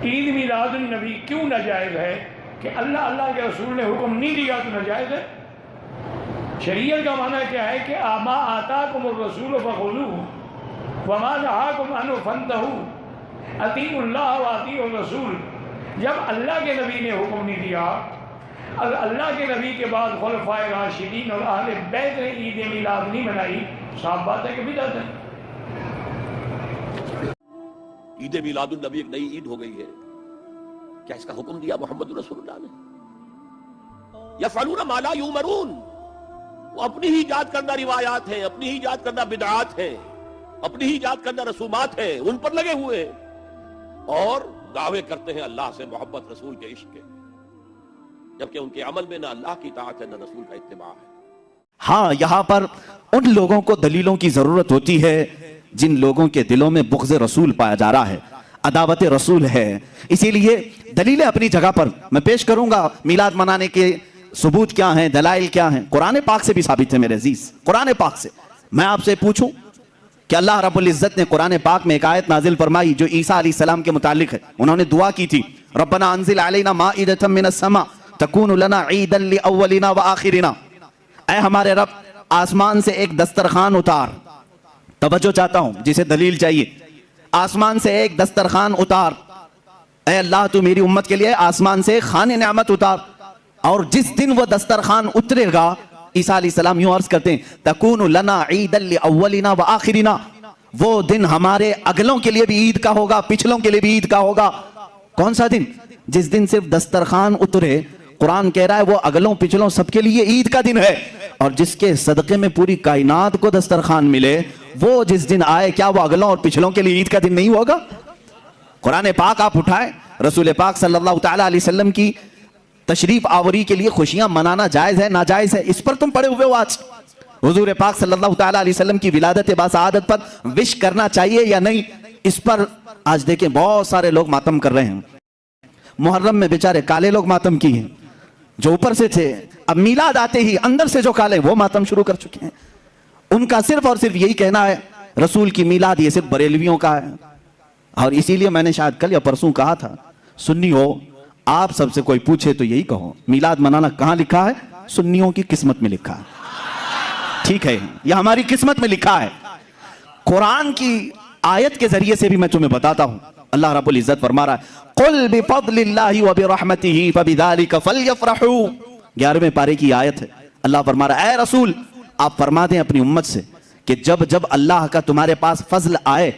عید میلاد النبی کیوں ناجائز ہے کہ اللہ کے رسول نے حکم نہیں دیا تو ناجائز ہے؟ شریعت کا معنی کیا ہے کہ ما آتاکم الرسول فخذوہ وما نہاکم عنہ فانتہوا اطیعوا اللہ واطیعوا الرسول۔ جب اللہ کے نبی نے حکم نہیں دیا، اللہ کے نبی کے بعد خلفائے راشدین اور اہل بیت نے عید میلاد نہیں منائی، صاف بات ہے کہ بدعت ہے۔ عید میلاد النبی ایک نئی عید ہو گئی ہے، کیا اس کا حکم دیا محمد رسول اللہ نے؟ یفعلون ما لا یؤمرون، وہ اپنی ہی ایجاد کردہ روایات ہیں، اپنی ہی ایجاد کردہ بدعات ہیں، اپنی ہی ایجاد کردہ رسومات ہیں، ان پر لگے ہوئے اور دعوے کرتے ہیں اللہ سے محبت، رسول کے عشق کے، جبکہ ان کے عمل میں نہ اللہ کی اطاعت ہے نہ رسول کا اتباع ہے۔ ہاں، یہاں پر ان لوگوں کو دلیلوں کی ضرورت ہوتی ہے جن لوگوں کے دلوں میں بغض رسول پایا جا رہا ہے، عداوت رسول ہے۔ اسی لیے دلیلیں اپنی جگہ پر میں پیش کروں گا۔ میلاد منانے کے ثبوت کیا ہیں، دلائل کیا ہیں، قرآن پاک سے بھی ثابت ہے میرے عزیز، قرآن پاک سے۔ میں آپ سے پوچھوں کہ اللہ رب العزت نے قرآن پاک میں ایک آیت نازل فرمائی جو عیسیٰ علیہ السلام کے متعلق ہے۔ انہوں نے دعا کی تھی، ربنا انزل علینا مائدۃ من السماء تکون لنا عیدا لاولنا وآخرنا، اے ہمارے رب آسمان سے ایک دسترخوان اتار۔ توجہ چاہتا ہوں، جسے دلیل چاہیے، آسمان سے ایک دسترخوان اتار، اے اللہ تو میری امت کے لیے آسمان سے خان نعمت اتار۔ اور جس دن وہ دسترخوان اترے گا، عیسیٰ علیہ السلام یوں عرض کرتے ہیں، تکون لنا عیدا لاولنا وآخرنا، وہ دن ہمارے اگلوں کے لیے بھی عید کا ہوگا، پچھلوں کے لیے بھی عید کا ہوگا۔ کون سا دن؟ جس دن صرف دسترخوان اترے، قرآن کہہ رہا ہے وہ اگلوں پچھلوں سب کے لیے عید کا دن ہے، اور جس کے صدقے میں پوری کائنات کو دسترخوان ملے، وہ جس دن آئے، کیا وہ اگلوں اور پچھلوں کے لیے عید کا دن نہیں ہوگا؟ قرآن پاک آپ اٹھائیں، رسول پاک صلی اللہ تعالیٰ علیہ وسلم کی تشریف آوری کے لیے خوشیاں منانا جائز ہے ناجائز ہے؟ اس پر تم پڑے ہوئے ہو آج۔ حضور پاک صلی اللہ تعالیٰ علیہ وسلم کی ولادت باسعادت پر وش کرنا چاہیے یا نہیں؟ اس پر آج دیکھیں بہت سارے لوگ ماتم کر رہے ہیں۔ محرم میں بیچارے کالے لوگ ماتم کی ہیں جو اوپر سے تھے، اب میلاد آتے ہی اندر سے جو کالے وہ ماتم شروع کر چکے ہیں۔ ان کا صرف اور صرف یہی کہنا ہے رسول کی میلاد یہ صرف بریلویوں کا ہے، اور اسی لیے میں نے شاید کل یا پرسوں کہا تھا، سنی ہو آپ سب سے کوئی پوچھے تو یہی کہو، میلاد منانا کہاں لکھا ہے؟ سنیوں کی قسمت میں لکھا ہے۔ ٹھیک ہے، یہ ہماری قسمت میں لکھا ہے۔ قرآن کی آیت کے ذریعے سے بھی میں تمہیں بتاتا ہوں، اللہ رب العزت فرما رہا ہے قُلْ بِفَضْلِ اللَّهِ وَبِرَحْمَتِهِ فَبِذَلِكَ فَلْيَفْرَحُوا، 11ویں پارے کی آیت ہے۔ اللہ فرما رہا ہے اے رسول آپ فرما دیں اپنی امت سے کہ جب جب اللہ کا تمہارے پاس فضل آئے،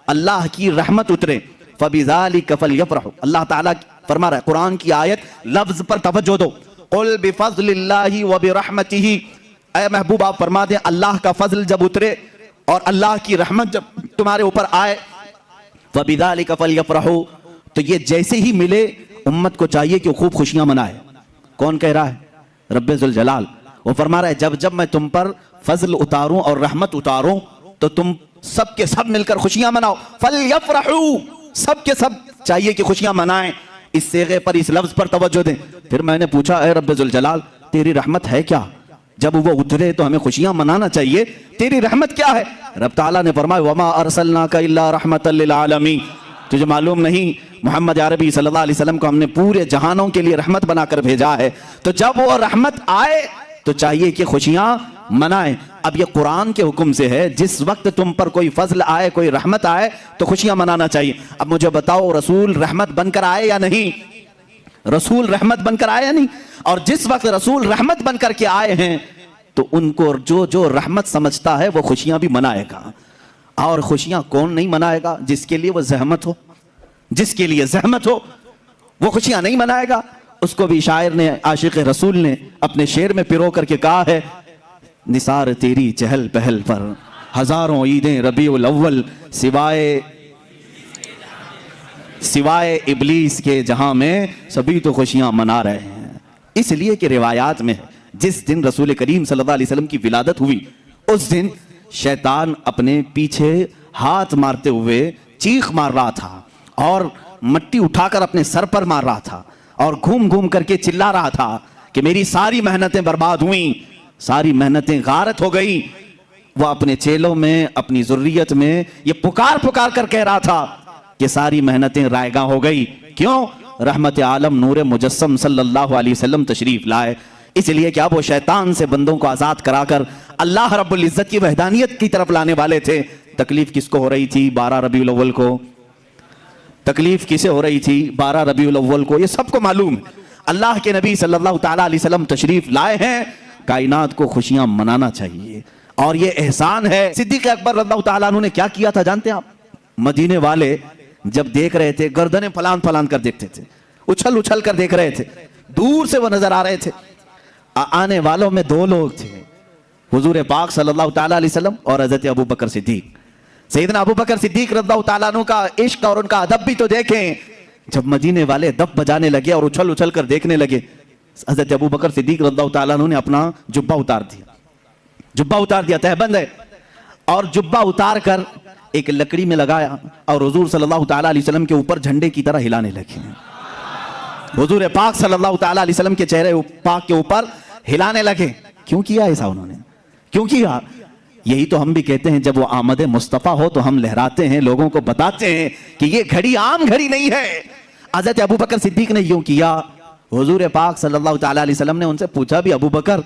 اللہ کی رحمت اترے، فَبِذَلِكَ فَلْيَفْرَحُوا، اللہ تعالیٰ فرما رہا ہے، قرآن کی آیت لفظ پر توجہ دو، قُلْ بِفَضْلِ اللَّهِ وَبِرَحْمَتِهِ، اے محبوب آپ فرما دیں اللہ کا فضل جب اترے اور اللہ کی رحمت جب تمہارے اوپر آئے، فَبِذَلِكَ فَلْيَفْرَحُوا، تو یہ جیسے ہی ملے امت کو چاہیے کہ وہ خوب خوشیاں منائے۔ کون کہہ رہا ہے؟ رب ذوالجلال۔ وہ فرما رہا ہے جب جب میں تم پر فضل اتاروں اور رحمت اتاروں تو تم سب کے سب مل کر خوشیاں مناؤ، فَلْيَفْرَحُوا، سب کے سب چاہیے کہ خوشیاں منائیں۔ اس صیغے پر، اس لفظ پر توجہ دیں۔ پھر میں نے پوچھا اے رب ذوالجلال تیری رحمت ہے کیا؟ جب وہ اترے تو ہمیں خوشیاں منانا چاہیے، تیری رحمت کیا ہے؟ رب تعالیٰ نے فرمایا وَمَا أَرْسَلْنَاكَ إِلَّا رَحْمَةً لِلْعَالَمِينَ، تجھے معلوم نہیں محمد عربی صلی اللہ علیہ وسلم کو ہم نے پورے جہانوں کے لیے رحمت بنا کر بھیجا ہے، تو جب وہ رحمت آئے تو چاہیے کہ خوشیاں منائیں۔ اب یہ قرآن کے حکم سے ہے، جس وقت تم پر کوئی فضل آئے، کوئی رحمت آئے تو خوشیاں منانا چاہیے۔ اب مجھے بتاؤ رسول رحمت بن کر آئے یا نہیں؟ رسول رحمت بن کر آئے یا نہیں؟ اور جس وقت رسول رحمت بن کر کے آئے ہیں تو ان کو جو رحمت سمجھتا ہے وہ خوشیاں بھی منائے گا۔ اور خوشیاں کون نہیں منائے گا؟ جس کے لیے وہ زحمت ہو، جس کے لیے زحمت ہو وہ خوشیاں نہیں منائے گا۔ اس کو بھی شاعر نے، عاشق رسول نے اپنے شعر میں پرو کر کے کہا ہے نثار تیری چہل پہل پر ہزاروں عیدیں ربیع الاول، سوائے ابلیس کے جہاں میں سبھی تو خوشیاں منا رہے ہیں۔ اس لیے کہ روایات میں جس دن رسول کریم صلی اللہ علیہ وسلم کی ولادت ہوئی اس دن شیطان اپنے پیچھے ہاتھ مارتے ہوئے چیخ مار رہا تھا اور مٹی اٹھا کر اپنے سر پر مار رہا تھا اور گھوم گھوم کر کے چلا رہا تھا کہ میری ساری محنتیں برباد ہوئیں، ساری محنتیں غارت ہو گئی۔ وہ اپنے چیلوں میں، اپنی ذریت میں یہ پکار پکار کر کہہ رہا تھا کہ ساری محنتیں رائگاں ہو گئی. کیوں؟ رحمت عالم نور مجسم صلی اللہ علیہ وسلم تشریف لائے. اس لیے کہ اب وہ شیطان سے بندوں کو آزاد کرا کر اللہ رب العزت کی وحدانیت کی طرف لانے والے تھے. تکلیف کس کو ہو رہی تھی 12 ربیع الاول کو؟ تکلیف کسے ہو رہی تھی 12 ربیع الاول کو؟ یہ سب کو معلوم ہے. اللہ کے نبی صلی اللہ تعالیٰ علیہ وسلم تشریف لائے ہیں. کائنات کو خوشیاں منانا چاہیے اور یہ احسان ہے. صدیق اکبر رضی اللہ تعالیٰ عنہ نے کیا کیا تھا جانتے ہیں آپ؟ مدینے والے جب دیکھ رہے تھے گردنیں پھلان پھلان کر دیکھتے تھے, اچھل اچھل کر دیکھ رہے تھے, دور سے وہ نظر آ رہے تھے. آنے والوں میں 2 لوگ تھے, حضور پاک صلی اللہ تعالیٰ علیہ وسلم اور حضرت ابو بکر صدیق. سیدنا ابو بکر صدیق رضی اللہ تعالیٰ عنہ کا عشق اور ان کا ادب بھی تو دیکھیں. جب مدینے والے دف بجانے لگے اور اچھل اچھل کر دیکھنے لگے, حضرت ابو بکر صدیق رضی اللہ تعالیٰ عنہ نے اپنا جبہ اتار دیا. جبہ اتار دیا, تہبند ہے, اور جبہ اتار کر ایک لکڑی میں لگایا اور حضور صلی اللہ تعالیٰ علیہ وسلم کے اوپر جھنڈے کی طرح ہلانے لگے. حضور پاک صلی اللہ تعالیٰ علیہ وسلم کے چہرے پاک کے اوپر ہلانے لگے. کیوں کیا ایسا انہوں نے؟ کیوں کیا؟ یہی تو ہم بھی کہتے ہیں جب وہ آمد مصطفیٰ ہو تو ہم لہراتے ہیں, لوگوں کو بتاتے ہیں کہ یہ گھڑی عام گھڑی نہیں ہے. حضرت ابو بکر صدیق نے یوں کیا. حضور پاک صلی اللہ تعالیٰ علیہ وسلم نے ان سے پوچھا بھی, ابو بکر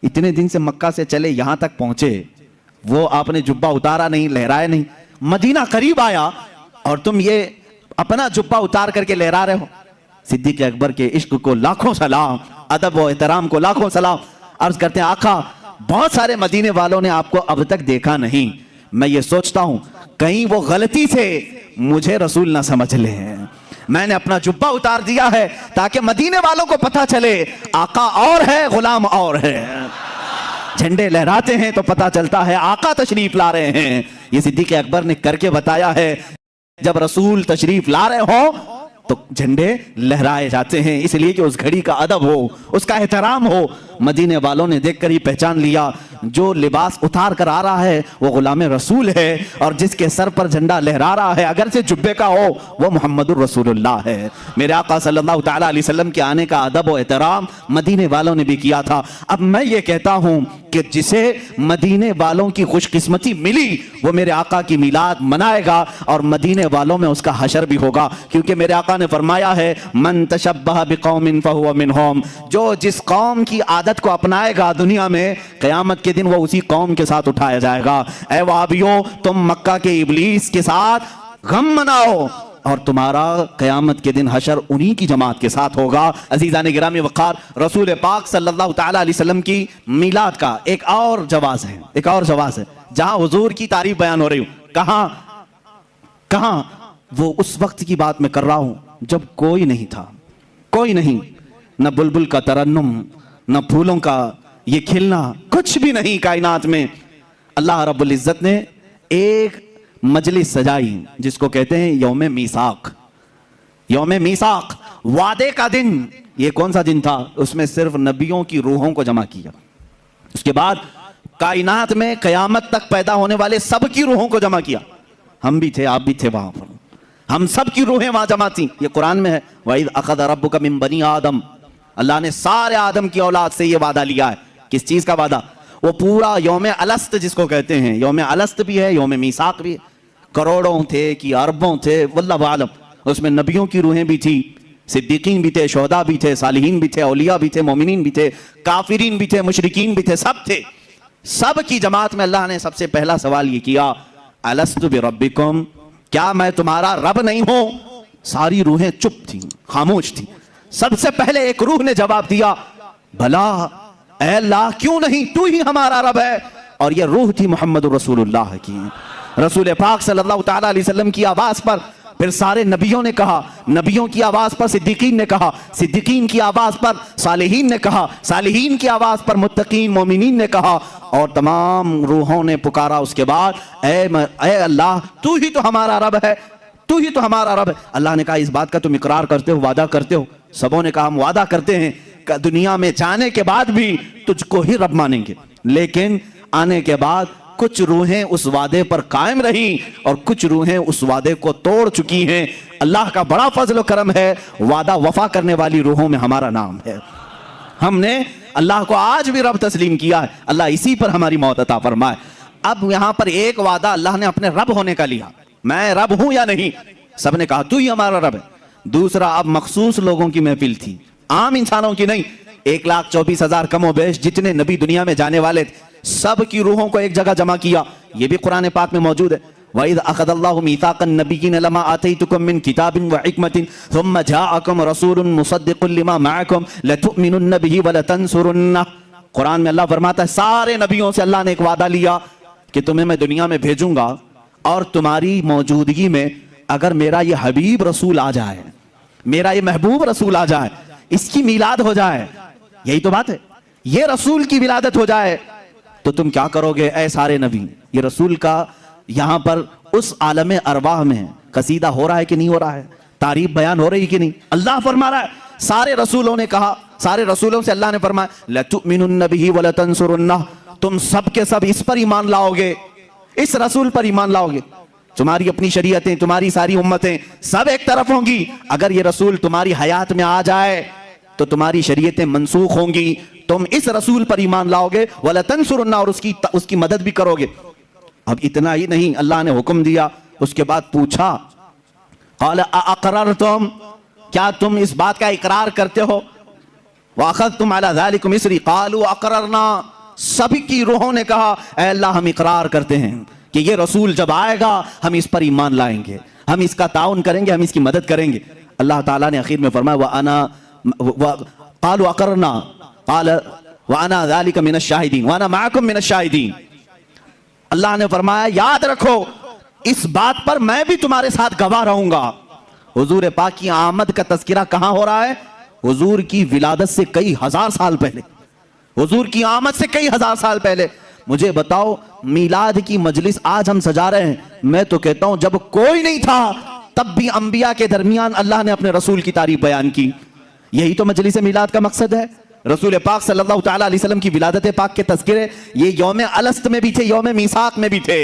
اتنے دن سے مکہ سے چلے یہاں تک پہنچے, وہ آپ نے جبہ اتارا نہیں, لہرائے نہیں, مدینہ قریب آیا اور تم یہ اپنا جبہ اتار کر کے لہرا رہے ہو. صدیق اکبر کے عشق کو لاکھوں سلام, ادب و احترام کو لاکھوں سلام. عرض کرتے ہیں آقا بہت سارے مدینے والوں نے آپ کو اب تک دیکھا نہیں, میں یہ سوچتا ہوں کہیں وہ غلطی سے مجھے رسول نہ سمجھ لیں. میں نے اپنا جبہ اتار دیا ہے تاکہ مدینے والوں کو پتہ چلے آقا اور ہے, غلام اور ہے. جھنڈے لہراتے ہیں تو پتہ چلتا ہے آقا تشریف لا رہے ہیں. یہ صدیق اکبر نے کر کے بتایا ہے. جب رسول تشریف لا رہے ہوں تو جھنڈے لہرائے جاتے ہیں, اس لیے کہ اس گھڑی کا ادب ہو, اس کا احترام ہو. مدینے والوں نے دیکھ کر ہی پہچان لیا جو لباس اتار کر آ رہا ہے وہ غلام رسول ہے, اور جس کے سر پر جھنڈا لہرا رہا ہے اگر سے جبے کا ہو وہ محمد الرسول اللہ ہے. میرے آقا صلی اللہ تعالیٰ علیہ وسلم کے آنے کا ادب و احترام مدینے والوں نے بھی کیا تھا. اب میں یہ کہتا ہوں کہ جسے مدینے والوں کی خوش قسمتی ملی وہ میرے آقا کی میلاد منائے گا اور مدینے والوں میں اس کا حشر بھی ہوگا, کیونکہ میرے آقا نے فرمایا ہے من تشبہ بقوم فہو منہم, جو جس قوم کی عادت کو اپنائے گا دنیا میں قیامت کے دن وہ اسی قوم کے ساتھ اٹھایا جائے گا. اے وہابیوں تم مکہ کے ابلیس کے ساتھ غم مناؤ اور تمہارا قیامت کے دن حشر انہی کی جماعت کے ساتھ ہوگا. عزیزان گرامی وقار, رسول پاک صلی اللہ تعالیٰ علیہ وسلم کی میلاد کا ایک اور جواز ہے, ایک اور جواز ہے. جہاں حضور کی تعریف بیان ہو رہی ہوں, کہاں وہ اس وقت کی بات میں کر رہا ہوں جب کوئی نہیں تھا, کوئی نہیں, نہ بلبل کا ترنم, نہ پھولوں کا یہ کھلنا, کچھ بھی نہیں کائنات میں. اللہ رب العزت نے ایک مجلس سجائی جس کو کہتے ہیں یوم میثاق. یوم میثاق وعدے کا دن. یہ کون سا دن تھا؟ اس میں صرف نبیوں کی روحوں کو جمع کیا. اس کے بعد کائنات میں قیامت تک پیدا ہونے والے سب کی روحوں کو جمع کیا. ہم بھی تھے, آپ بھی تھے وہاں پر, ہم سب کی روحیں وہاں جمع تھیں. یہ قرآن میں ہے وَإِذْ أَخَذَ رَبُّكَ مِن بَنِي آدَمَ, اللہ نے سارے آدم کی اولاد سے یہ وعدہ لیا ہے. کس چیز کا وعدہ؟ وہ پورا یوم الست جس کو کہتے ہیں, یوم الست بھی ہے, یوم میثاق بھی ہے. کروڑوں تھے کہ اربوں تھے واللہ عالم. اس میں نبیوں کی روحیں بھی تھی, صدیقین بھی تھے, شہداء بھی تھے, صالحین بھی تھے, اولیاء بھی تھے, مومنین بھی تھے, کافرین بھی تھے, مشرکین بھی تھے, سب تھے. سب کی جماعت میں اللہ نے سب سے پہلا سوال یہ کیا, الست بربکم, کیا میں تمہارا رب نہیں ہوں؟ ساری روحیں چپ تھیں, خاموش تھیں. سب سے پہلے ایک روح نے جواب دیا, بھلا اے اللہ کیوں نہیں, تو ہی ہمارا رب ہے. اور یہ روح تھی محمد رسول اللہ کی. رسول پاک صلی اللہ تعالیٰ علیہ وسلم کی آواز پر پھر سارے نبیوں نے کہا, نبیوں کی آواز پر صدیقین نے کہا, صدیقین کی آواز پر صالحین نے کہا, صالحین کی آواز پر متقین مومنین نے کہا, اور تمام روحوں نے پکارا اس کے بعد, اے اللہ تو ہی تو ہمارا رب ہے, تو ہی تو ہمارا رب ہے. اللہ نے کہا اس بات کا تم اقرار کرتے ہو, وعدہ کرتے ہو؟ سبوں نے کہا ہم وعدہ کرتے ہیں کہ دنیا میں جانے کے بعد بھی تجھ کو ہی رب مانیں گے. لیکن آنے کے بعد کچھ روحیں اس وعدے پر قائم رہیں اور کچھ روحیں اس وعدے کو توڑ چکی ہیں. اللہ کا بڑا فضل و کرم ہے, وعدہ وفا کرنے والی روحوں میں ہمارا نام ہے. ہم نے اللہ کو آج بھی رب تسلیم کیا ہے, اللہ اسی پر ہماری موت عطا فرمائے. اب یہاں پر ایک وعدہ اللہ نے اپنے رب ہونے کا لیا, میں رب ہوں یا نہیں. سب نے کہا تو ہی ہمارا رب ہے. دوسرا اب مخصوص لوگوں کی محفل تھی, عام انسانوں کی نہیں. 1,24,000 کم و بیش جتنے نبی دنیا میں جانے والے تھے, سب کی روحوں کو ایک جگہ جمع کیا. یہ بھی قرآن پاک میں موجود ہے. وَإِذْ أَخَذَ اللَّهُ مِيثَاقَ النَّبِيِّينَ لَمَا آتَيْتُكُم مِّن كِتَابٍ وَحِكْمَةٍ ثُمَّ جَاءَكُمْ رَسُولٌ مُصَدِّقٌ لِّمَا مَعَكُمْ لَتُؤْمِنُنَّ بِهِ وَلَتَنصُرُنَّهُ. قرآن میں اللہ فرماتا ہے سارے نبیوں سے اللہ نے ایک وعدہ لیا کہ تمہیں میں دنیا میں بھیجوں گا, اور تمہاری موجودگی میں اگر میرا یہ حبیب رسول آ جائے, میرا یہ محبوب رسول آ جائے, اس کی میلاد ہو جائے, یہی تو بات ہے, یہ رسول کی ولادت ہو جائے, تو تم کیا کرو گے اے سارے نبی. یہ رسول کا یہاں پر اس عالم ارواح میں قصیدہ ہو رہا ہے کہ نہیں ہو رہا ہے, تعریف بیان ہو رہی کہ نہیں. اللہ فرما رہا ہے سارے رسولوں نے کہا, سارے رسولوں سے اللہ نے فرمایا لَتُؤْمِنُنَّ بِهِ وَلَتَنصُرُنَّهُ, تم سب کے سب اس پر ایمان لاؤ گے, اس رسول پر ایمان لاؤ گے. تمہاری اپنی شریعتیں, تمہاری ساری امتیں سب ایک طرف ہوں گی. اگر یہ رسول تمہاری حیات میں آ جائے تو تمہاری شریعتیں منسوخ ہوں گی. تم اس رسول پر ایمان لاؤ گے, وَلَتَنصُرُنَّهُ, اور اس کی مدد بھی کرو گے. اب اتنا ہی نہیں, اللہ نے حکم دیا, اس کے بعد پوچھا قَالَ أَأَقْرَرْتُمْ, کیا تم اس بات کا اقرار کرتے ہو؟ وَأَخَذْتُمْ عَلَى ذَلِكُمْ إِصْرِي قَالُوا أَقْرَرْنَا, سب کی روحوں نے کہا اے اللہ ہم اقرار کرتے ہیں کہ یہ رسول جب آئے گا ہم اس پر ایمان لائیں گے, ہم اس کا تعاون کریں گے, ہم اس کی مدد کریں گے. اللہ تعالیٰ نے اخیر میں فرمایا قَالُوا أَقْرَرْنَا قَالَ وَأَنَا ذَلِكَ مِنَ الشَّاهِدِينَ وَأَنَا مَعَكُمْ مِنَ الشَّاهِدِينَ. اللہ نے فرمایا یاد رکھو اس بات پر میں بھی تمہارے ساتھ گواہ رہوں گا. حضور پاک کی آمد کا تذکرہ کہاں ہو رہا ہے؟ حضور کی ولادت سے کئی ہزار سال پہلے, حضور کی آمد سے کئی ہزار سال پہلے. مجھے بتاؤ میلاد کی مجلس آج ہم سجا رہے ہیں, میں تو کہتا ہوں جب کوئی نہیں تھا تب بھی انبیاء کے درمیان اللہ نے اپنے رسول کی تعریف بیان کی. یہی تو مجلس میلاد کا مقصد ہے. رسول پاک صلی اللہ تعالیٰ علیہ وسلم کی ولادت پاک کے تذکرے یہ یوم الست میں بھی تھے, یوم میثاق میں بھی تھے.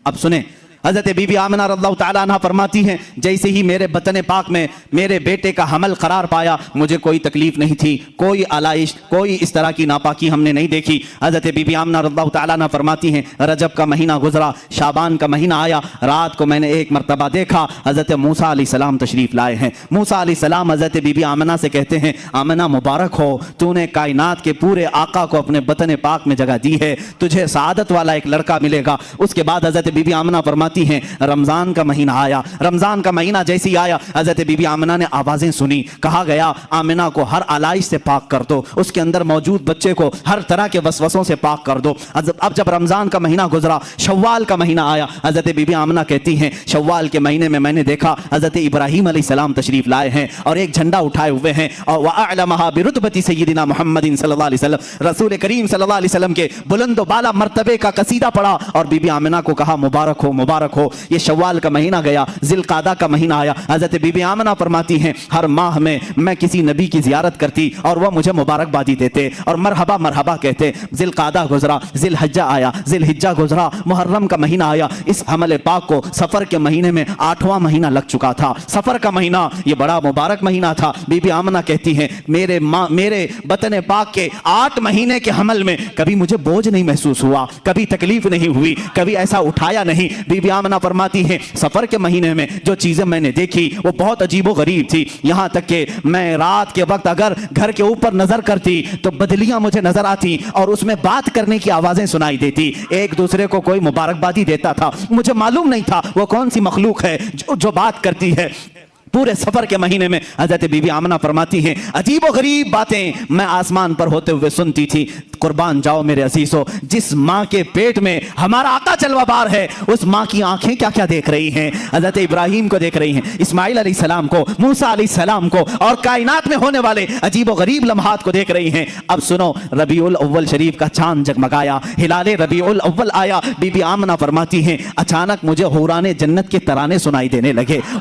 اب سنیں حضرت بی بی آمنہ رضی اللہ تعالیٰ عنہ فرماتی ہیں جیسے ہی میرے بطن پاک میں میرے بیٹے کا حمل قرار پایا مجھے کوئی تکلیف نہیں تھی, کوئی علائش, کوئی اس طرح کی ناپاکی ہم نے نہیں دیکھی. حضرت بی بی آمنہ رضی اللہ تعالیٰ عنہ فرماتی ہیں رجب کا مہینہ گزرا, شعبان کا مہینہ آیا, رات کو میں نے ایک مرتبہ دیکھا حضرت موسیٰ علیہ السلام تشریف لائے ہیں. موسیٰ علیہ السلام حضرت بی بی آمنہ سے کہتے ہیں آمنہ مبارک ہو, تو نے کائنات کے پورے آقا کو اپنے بطن پاک میں جگہ دی ہے, تجھے سعادت والا ایک لڑکا ملے گا. اس کے بعد حضرت بی بی آمنہ فرماتی ہیں رمضان کا مہینہ آیا, رمضان کا مہینہ جیسی آیا حضرت بی بی آمنہ نے آوازیں سنی, کہا گیا آمنہ کو ہر علائش سے پاک کر دو, اس کے اندر موجود بچے کو ہر طرح کے وسوسوں سے پاک کر دو. اب جب رمضان کا مہینہ گزرا, شوال کا مہینہ آیا, حضرت بی بی آمنہ کہتی ہیں شوال کے مہینے میں نے دیکھا حضرت ابراہیم علیہ السلام تشریف لائے ہیں اور ایک جھنڈا اٹھائے ہوئے ہیں, اور وَأَعْلَمَهَا بِرُتْبَةِ سَيِّدِنَا مُحَمَّدٍ صلی اللہ علیہ وسلم, رسول کریم صلی اللہ علیہ وسلم کے بلند و بالا مرتبے کا قصیدہ پڑھا اور بی بی آمنہ کو کہا مبارک ہو, مبارک ہو. یہ شوال کا مہینہ گیا, ذی القعدہ کا مہینہ آیا. حضرت بی بی آمنہ فرماتی ہیں ہر ماہ میں کسی نبی کی زیارت کرتی اور وہ مجھے مبارکبادی دیتے اور مرحبا مرحبا کہتے. ذی القعدہ گزرا, ذی الحجہ آیا, ذی الحجہ گزرا, محرم کا مہینہ آیا. اس حمل پاک کو سفر کے مہینے میں 8واں مہینہ لگ چکا تھا. سفر کا مہینہ یہ بڑا مبارک مہینہ تھا. بی بی آمنہ کہتی ہیں میرے بطن پاک کے 8 مہینے کے حمل میں کبھی مجھے بوجھ نہیں محسوس ہوا, کبھی تکلیف نہیں ہوئی, کبھی ایسا اٹھایا نہیں. بی بی آمنہ فرماتی ہیں سفر کے مہینے میں جو چیزیں میں نے دیکھی وہ بہت عجیب و غریب تھی, یہاں تک کہ میں رات کے وقت اگر گھر کے اوپر نظر کرتی تو بدلیاں مجھے نظر آتی اور اس میں بات کرنے کی آوازیں سنائی دیتی. ایک دوسرے کو کوئی مبارکبادی دیتا تھا, مجھے معلوم نہیں تھا وہ کون سی مخلوق ہے جو بات کرتی ہے. پورے سفر کے مہینے میں حضرت بی بی آمنہ فرماتی ہیں عجیب و غریب باتیں میں آسمان پر ہوتے ہوئے سنتی تھی. قربان جاؤ میرے عزیزو, جس ماں کے پیٹ میں ہمارا آقا جلوہ بار ہے اس ماں کی آنکھیں کیا کیا دیکھ رہی ہیں. حضرت ابراہیم کو دیکھ رہی ہیں, اسماعیل علیہ السلام کو, موسیٰ علیہ السلام کو, اور کائنات میں ہونے والے عجیب و غریب لمحات کو دیکھ رہی ہیں. اب سنو, ربیع الاول شریف کا چاند جگمگایا, ہلال ربیع الاول آیا. بی بی آمنہ فرماتی ہیں اچانک مجھے حوران جنت کے ترانے سنائی دینے لگے,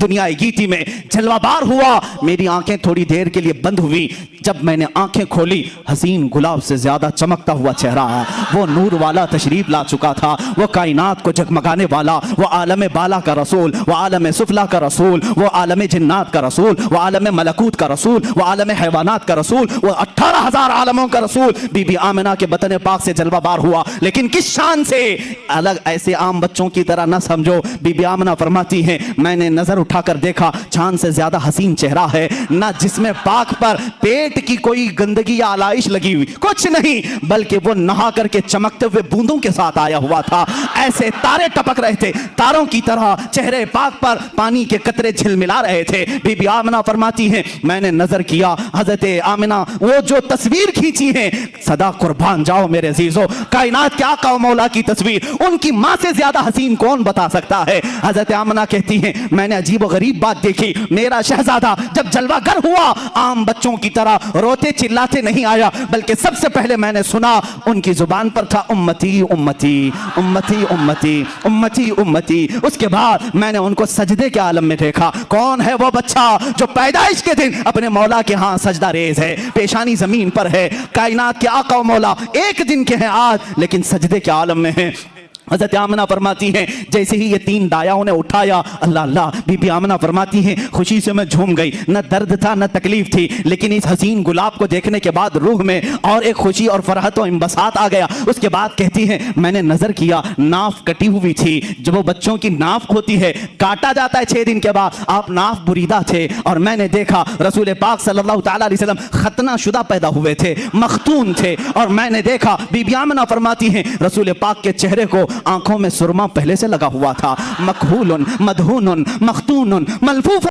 دنیا گیتی میں جلوہ بار ہوا. میری آنکھیں تھوڑی دیر کے لیے بند ہوئی. جب میں نے آنکھیں کھولی حسین گلاب سے زیادہ چمکتا ہوا چہرہ, وہ نور والا تشریف لا چکا تھا, وہ کائنات کو جگمگانے والا, وہ عالم بالا کا رسول, وہ عالم سفلا کا رسول, وہ عالم جنات کا رسول, وہ عالم ملکوت کا رسول, وہ عالم حیوانات کا رسول, وہ 18,000 عالموں کا رسول بی بی آمنہ کے بطن پاک سے جلوہ بار ہوا. لیکن کس شان سے؟ الگ ایسے عام بچوں کی طرح نہ سمجھو. بی بی آمنہ فرماتی ہیں میں نے نظر اٹھا کر دیکھا چاند سے زیادہ حسین چہرہ ہے, نہ جسم پاک پر پیٹ کی کوئی گندگی یا آلائش لگی ہوئی, کچھ نہیں, بلکہ وہ نہا کر کے چمکتے ہوئے بوندوں کے ساتھ آیا ہوا تھا. ایسے تارے ٹپک رہے تھے, تاروں کی طرح چہرے پاک پر پانی کے قطرے جھلملا رہے تھے. بی بی آمنہ فرماتی ہیں میں نے نظر کیا حضرت آمنہ وہ جو تصویر کھینچی ہے, صدا قربان جاؤ میرے عزیزو, کائنات کے آقا و مولا کی تصویر, ان کی ماں سے زیادہ حسین کون بتا سکتا ہے؟ حضرت آمنہ کہتی ہیں میں نے عجیب و غریب بات دیکھی, میرا شہزادہ جب جلوہ گر ہوا عام بچوں کی طرح روتے چلاتے نہیں آیا, بلکہ سب سے پہلے میں نے سنا ان کی زبان پر تھا امتی امتی امتی امتی امتی امتی. اس کے بعد میں نے ان کو سجدے کے عالم میں دیکھا. کون ہے وہ بچہ جو پیدائش کے دن اپنے مولا کے ہاں سجدہ ریز ہے, پیشانی زمین پر ہے, کائنات کے آقا و مولا ایک دن کے ہیں آج لیکن سجدے کے عالم میں ہیں. حضرت آمنہ فرماتی ہیں جیسے ہی یہ 3 دایاؤں نے اٹھایا, اللہ اللہ, بی بی آمنہ فرماتی ہیں خوشی سے میں جھوم گئی, نہ درد تھا نہ تکلیف تھی, لیکن اس حسین گلاب کو دیکھنے کے بعد روح میں اور ایک خوشی اور فرحت و انبساط آ گیا. اس کے بعد کہتی ہیں میں نے نظر کیا ناف کٹی ہوئی تھی, جب وہ بچوں کی ناف ہوتی ہے کاٹا جاتا ہے 6 دن کے بعد, آپ ناف بریدہ تھے, اور میں نے دیکھا رسول پاک صلی اللہ تعالیٰ علیہ وسلم ختنہ شدہ پیدا ہوئے تھے, مختون تھے, اور میں نے دیکھا. بی بی آمنہ فرماتی ہیں رسول پاک کے چہرے کو آنکھوں میں سرما پہلے سے لگا ہوا تھا, مکحول مدہون مختون ملفوف